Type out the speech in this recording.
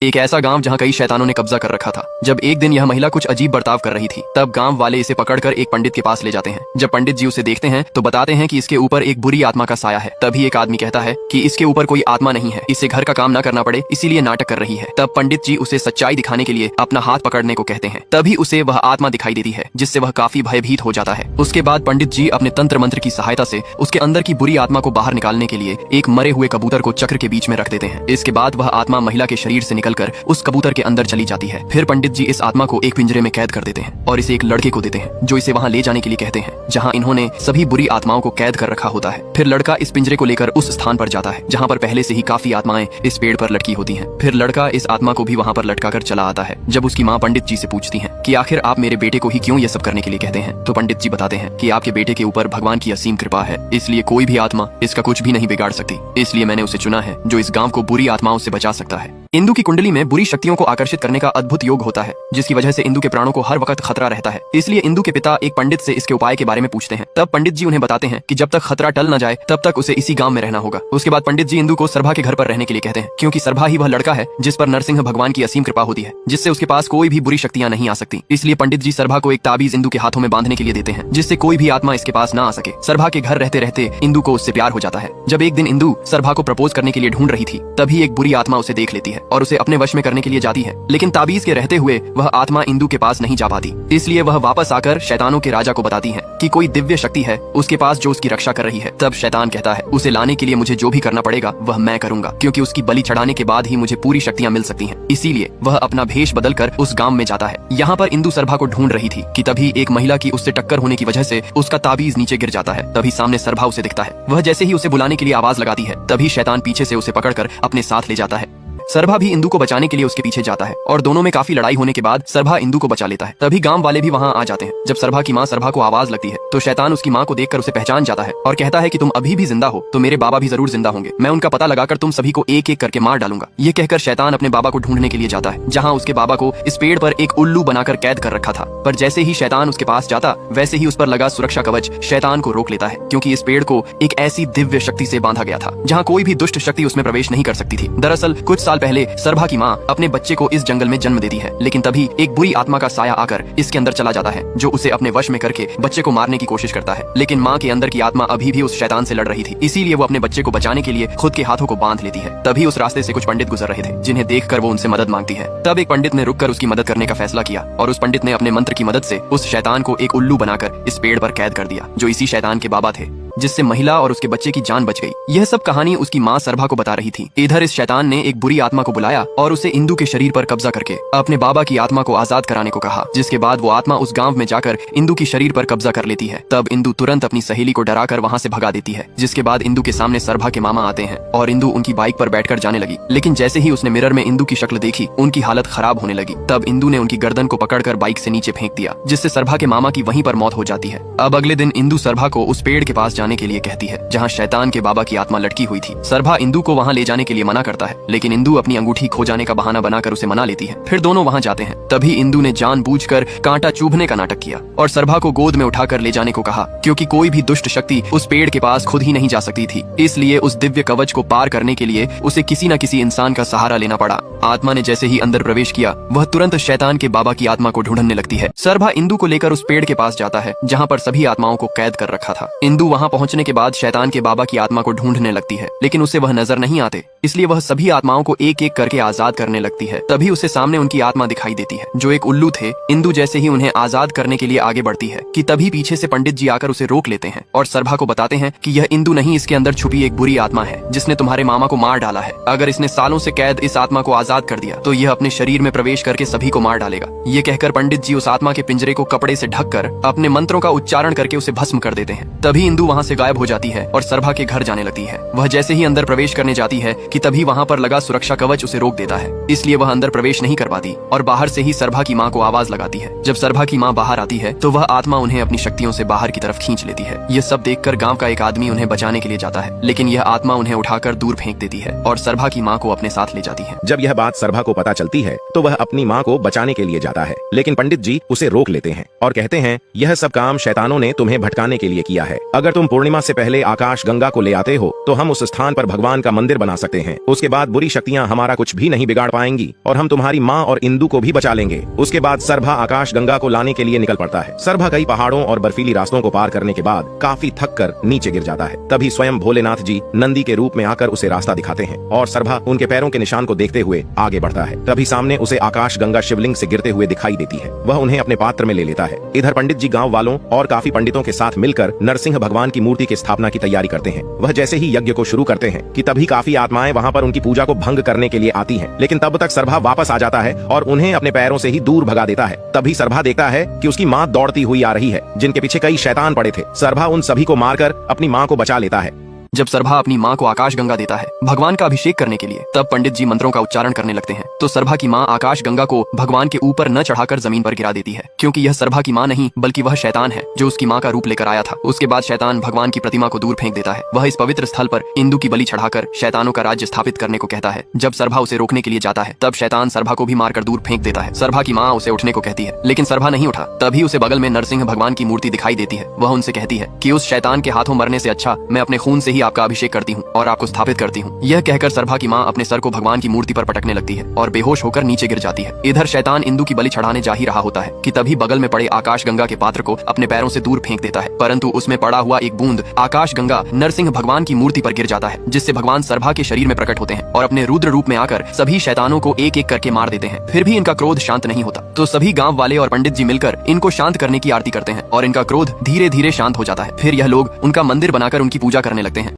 एक ऐसा गांव जहां कई शैतानों ने कब्जा कर रखा था। जब एक दिन यह महिला कुछ अजीब बर्ताव कर रही थी, तब गांव वाले इसे पकड़कर एक पंडित के पास ले जाते हैं। जब पंडित जी उसे देखते हैं तो बताते हैं कि इसके ऊपर एक बुरी आत्मा का साया है। तभी एक आदमी कहता है कि इसके ऊपर कोई आत्मा नहीं है, इसे घर का काम न करना पड़े, इसीलिए नाटक कर रही है। तब पंडित जी उसे सच्चाई दिखाने के लिए अपना हाथ पकड़ने को कहते हैं। तभी उसे वह आत्मा दिखाई देती है, जिससे वह काफी भयभीत हो जाता है। उसके बाद पंडित जी अपने तंत्र मंत्र की सहायता से उसके अंदर की बुरी आत्मा को बाहर निकालने के लिए एक मरे हुए कबूतर को चक्र के बीच में रख देते हैं। इसके बाद वह आत्मा महिला के शरीर से निकलकर उस कबूतर के अंदर चली जाती है। फिर पंडित जी इस आत्मा को एक पिंजरे में कैद कर देते हैं और इसे एक लड़के को देते हैं, जो इसे वहां ले जाने के लिए कहते हैं जहां इन्होंने सभी बुरी आत्माओं को कैद कर रखा होता है। फिर लड़का इस पिंजरे को लेकर उस स्थान पर जाता है जहां पर पहले से ही काफी आत्माएं इस पेड़ पर लटकी होती हैं। फिर लड़का इस आत्मा को भी वहां पर लटकाकर चला आता है। जब उसकी माँ पंडित जी से पूछती है कि आखिर आप मेरे बेटे को ही क्यों ये सब करने के लिए कहते हैं, तो पंडित जी बताते हैं कि आपके बेटे के ऊपर भगवान की असीम कृपा है, इसलिए कोई भी आत्मा इसका कुछ भी नहीं बिगाड़ सकती। इसलिए मैंने उसे चुना है जो इस गांव को बुरी आत्माओं से बचा सकता है। इंदु की कुंडली में बुरी शक्तियों को आकर्षित करने का अद्भुत योग होता है, जिसकी वजह से इंदु के प्राणों को हर वक्त खतरा रहता है। इसलिए इंदु के पिता एक पंडित से इसके उपाय के बारे में पूछते हैं। तब पंडित जी उन्हें बताते हैं कि जब तक खतरा टल न जाए तब तक उसे इसी गांव में रहना होगा। उसके बाद पंडित जी इंदु को सरभा के घर पर रहने के लिए कहते हैं, क्योंकि सरभा ही वह लड़का है जिस पर नरसिंह भगवान की असीम कृपा होती है, जिससे उसके पास कोई भी बुरी शक्तियां नहीं आ सकती। इसलिए पंडित जी सरभा को एक ताबीज इंदु के हाथों में बांधने के लिए देते हैं, जिससे कोई भी आत्मा इसके पास न आ सके। सरभा के घर रहते रहते इंदु को उससे प्यार हो जाता है। जब एक दिन इंदु सरभा को प्रपोज करने के लिए ढूंढ रही थी, तभी एक बुरी आत्मा उसे देख लेती है और उसे अपने वश में करने के लिए जाती है। लेकिन ताबीज के रहते हुए वह आत्मा इंदु के पास नहीं जा पाती। इसलिए वह वापस आकर शैतानों के राजा को बताती है कि कोई दिव्य शक्ति है उसके पास जो उसकी रक्षा कर रही है। तब शैतान कहता है, उसे लाने के लिए मुझे जो भी करना पड़ेगा वह मैं करूंगा, क्योंकि उसकी बलि चढ़ाने के बाद ही मुझे पूरी शक्तियां मिल सकती हैं। इसीलिए वह अपना भेष बदलकर उस गांव में जाता है। यहाँ पर इंदु सरभा को ढूंढ रही थी कि तभी एक महिला की उससे टक्कर होने की वजह से उसका ताबीज नीचे गिर जाता है। तभी सामने सरभा उसे दिखता है। वह जैसे ही उसे बुलाने के लिए आवाज लगाती है, तभी शैतान पीछे से उसे पकड़कर अपने साथ ले जाता है। सरभा भी इंदु को बचाने के लिए उसके पीछे जाता है और दोनों में काफी लड़ाई होने के बाद सरभा इंदु को बचा लेता है। तभी गांव वाले भी वहां आ जाते हैं। जब सरभा की माँ सरभा को आवाज लगती है तो शैतान उसकी माँ को देखकर उसे पहचान जाता है और कहता है कि तुम अभी भी जिंदा हो तो मेरे बाबा भी जरूर जिंदा होंगे, मैं उनका पता लगाकर तुम सभी को एक एक करके मार डालूंगा। ये कहकर शैतान अपने बाबा को ढूंढने के लिए जाता है, जहाँ उसके बाबा को इस पेड़ पर एक उल्लू बनाकर कैद कर रखा था। पर जैसे ही शैतान उसके पास जाता, वैसे ही उस पर लगा सुरक्षा कवच शैतान को रोक लेता है, क्योंकि इस पेड़ को एक ऐसी दिव्य शक्ति से बांधा गया था जहाँ कोई भी दुष्ट शक्ति उसमें प्रवेश नहीं कर सकती थी। दरअसल कुछ साल पहले सरभा माँ अपने बच्चे को इस जंगल में जन्म देती है, लेकिन तभी एक बुरी आत्मा का साया आकर इसके अंदर चला जाता है, जो उसे अपने वश में करके बच्चे को मारने की कोशिश करता है। लेकिन माँ के अंदर की आत्मा अभी भी उस शैतान से लड़ रही थी, इसीलिए वो अपने बच्चे को बचाने के लिए खुद के हाथों को बांध लेती है। तभी उस रास्ते से कुछ पंडित गुजर रहे थे, जिन्हें देखकर वो उनसे मदद मांगती है। तब एक पंडित ने रुककर उसकी मदद करने का फैसला किया और उस पंडित ने अपने मंत्र की मदद से उस शैतान को एक उल्लू बनाकर इस पेड़ पर कैद कर दिया, जो इसी शैतान के बाबा थे, जिससे महिला और उसके बच्चे की जान बच गई। यह सब कहानी उसकी माँ सरभा को बता रही थी। इधर इस शैतान ने एक बुरी आत्मा को बुलाया और उसे इंदु के शरीर पर कब्जा करके अपने बाबा की आत्मा को आजाद कराने को कहा, जिसके बाद वो आत्मा उस गांव में जाकर इंदु की शरीर पर कब्जा कर लेती है। तब इंदु तुरंत अपनी सहेली को डराकर वहां से भगा देती है, जिसके बाद इंदु के सामने सरभा के मामा आते हैं और इंदु उनकी बाइक पर बैठकर जाने लगी। लेकिन जैसे ही उसने मिरर में इंदु की शक्ल देखी, उनकी हालत खराब होने लगी। तब इंदु ने उनकी गर्दन को पकड़कर बाइक से नीचे फेंक दिया, जिससे सरभा के मामा की वहीं पर मौत हो जाती है। अब अगले दिन इंदु सरभा को उस पेड़ के पास जाने के लिए कहती है जहाँ शैतान के बाबा की आत्मा लटकी हुई थी। सरभा इंदु को वहाँ ले जाने के लिए मना करता है, लेकिन इंदु अपनी अंगूठी खो जाने का बहाना बनाकर उसे मना लेती है। फिर दोनों वहाँ जाते हैं। तभी इंदु ने जानबूझकर कांटा चुभने का नाटक किया और सरभा को गोद में उठाकर ले जाने को कहा, क्योंकि कोई भी दुष्ट शक्ति उस पेड़ के पास खुद ही नहीं जा सकती थी। इसलिए उस दिव्य कवच को पार करने के लिए उसे किसी न किसी इंसान का सहारा लेना पड़ा। आत्मा ने जैसे ही अंदर प्रवेश किया, वह तुरंत शैतान के बाबा की आत्मा को ढूंढने लगती है। सरभा इंदु को लेकर उस पेड़ के पास जाता है जहाँ पर सभी आत्माओं को कैद कर रखा था। इंदु वहाँ पहुँचने के बाद शैतान के बाबा की आत्मा को ढूंढने लगती है, लेकिन उसे वह नजर नहीं आते, इसलिए वह सभी आत्माओं को एक एक करके आजाद करने लगती है। तभी उसे सामने उनकी आत्मा दिखाई देती है, जो एक उल्लू थे। इंदु जैसे ही उन्हें आजाद करने के लिए आगे बढ़ती है कि तभी पीछे से पंडित जी आकर उसे रोक लेते हैं और सरभा को बताते हैं कि यह इंदु नहीं, इसके अंदर छुपी एक बुरी आत्मा है जिसने तुम्हारे मामा को मार डाला है। अगर इसने सालों से कैद इस आत्मा को आजाद कर दिया तो यह अपने शरीर में प्रवेश करके सभी को मार डालेगा। ये कहकर पंडित जी उस आत्मा के पिंजरे को कपड़े से ढककर अपने मंत्रों का उच्चारण करके उसे भस्म कर देते हैं। तभी इंदु वहाँ से गायब हो जाती है और सरभा के घर जाने लगती है। वह जैसे ही अंदर प्रवेश करने जाती है कि तभी वहाँ पर लगा सुरक्षा कवच उसे रोक देता है, इसलिए वह अंदर प्रवेश नहीं कर पाती और बाहर से ही सरभा की माँ को आवाज लगाती है। जब सरभा की माँ बाहर आती है तो वह आत्मा उन्हें अपनी शक्तियों से बाहर की तरफ खींच लेती है। ये सब देखकर गांव का एक आदमी उन्हें बचाने के लिए जाता है, लेकिन यह आत्मा उन्हें उठाकर दूर फेंक देती है और सरभा की माँ को अपने साथ ले जाती है। जब यह बात सरभा को पता चलती है तो वह अपनी माँ को बचाने के लिए जाता है, लेकिन पंडित जी उसे रोक लेते हैं और कहते हैं, यह सब काम शैतानों ने तुम्हें भटकाने के लिए किया है। अगर तुम पूर्णिमा से पहले आकाश गंगा को ले आते हो तो हम उस स्थान पर भगवान का मंदिर बना सकते सकते हैं। उसके बाद बुरी शक्तियाँ हमारा कुछ भी नहीं बिगाड़ पाएंगी और हम तुम्हारी माँ और इंदु को भी बचा लेंगे। उसके बाद सरभा आकाश गंगा को लाने के लिए निकल पड़ता है। सरभा कई पहाड़ों और बर्फीली रास्तों को पार करने के बाद काफी थक कर नीचे गिर जाता है। तभी स्वयं भोलेनाथ जी नंदी के रूप में आकर उसे रास्ता दिखाते हैं और सरभा उनके पैरों के निशान को देखते हुए आगे बढ़ता है। तभी सामने उसे आकाश गंगा शिवलिंग से गिरते हुए दिखाई देती है। वह उन्हें अपने पात्र में ले लेता है। इधर पंडित जी गांव वालों और काफी पंडितों के साथ मिलकर नरसिंह भगवान की मूर्ति की स्थापना की तैयारी करते हैं। वह जैसे ही यज्ञ को शुरू करते हैं कि तभी काफी आत्माएं वहां पर उनकी पूजा को भंग करने के लिए आती हैं। लेकिन तब तक सरभा वापस आ जाता है और उन्हें अपने पैरों से ही दूर भगा देता है। तभी सरभा देखता है कि उसकी माँ दौड़ती हुई आ रही है, जिनके पीछे कई शैतान पड़े थे। सरभा उन सभी को मारकर अपनी माँ को बचा लेता है। जब सरभा अपनी माँ को आकाश गंगा देता है भगवान का अभिषेक करने के लिए, तब पंडित जी मंत्रों का उच्चारण करने लगते हैं। तो सरभा की माँ आकाश गंगा को भगवान के ऊपर न चढ़ाकर जमीन पर गिरा देती है, क्योंकि यह सरभा की माँ नहीं बल्कि वह शैतान है जो उसकी माँ का रूप लेकर आया था। उसके बाद शैतान भगवान की प्रतिमा को दूर फेंक देता है। वह इस पवित्र स्थल पर इंदु की बलि चढ़ाकर शैतानों का राज्य स्थापित करने को कहता है। जब सरभा उसे रोकने के लिए जाता है तब शैतान सरभा को भी मारकर दूर फेंक देता है। सरभा की माँ उसे उठने को कहती है, लेकिन सरभा नहीं उठा। तभी उसे बगल में नरसिंह भगवान की मूर्ति दिखाई देती है। वह उनसे कहती है कि उस शैतान के हाथों मरने से अच्छा मैं अपने खून से ही आपका अभिषेक करती हूँ और आपको स्थापित करती हूँ। यह कहकर सरभा की माँ अपने सर को भगवान की मूर्ति पर पटकने लगती है और बेहोश होकर नीचे गिर जाती है। इधर शैतान इंदु की बलि चढ़ाने जा ही रहा होता है कि तभी बगल में पड़े आकाश गंगा के पात्र को अपने पैरों से दूर फेंक देता है, परंतु उसमें पड़ा हुआ एक बूंद आकाश गंगा नरसिंह भगवान की मूर्ति पर गिर जाता है, जिससे भगवान सरभा के शरीर में प्रकट होते हैं और अपने रुद्र रूप में आकर सभी शैतानों को एक एक करके मार देते हैं। फिर भी इनका क्रोध शांत नहीं होता, तो सभी गाँव वाले और पंडित जी मिलकर इनको शांत करने की आरती करते हैं और इनका क्रोध धीरे धीरे शांत हो जाता है। फिर यह लोग उनका मंदिर बनाकर उनकी पूजा करने लगते हैं।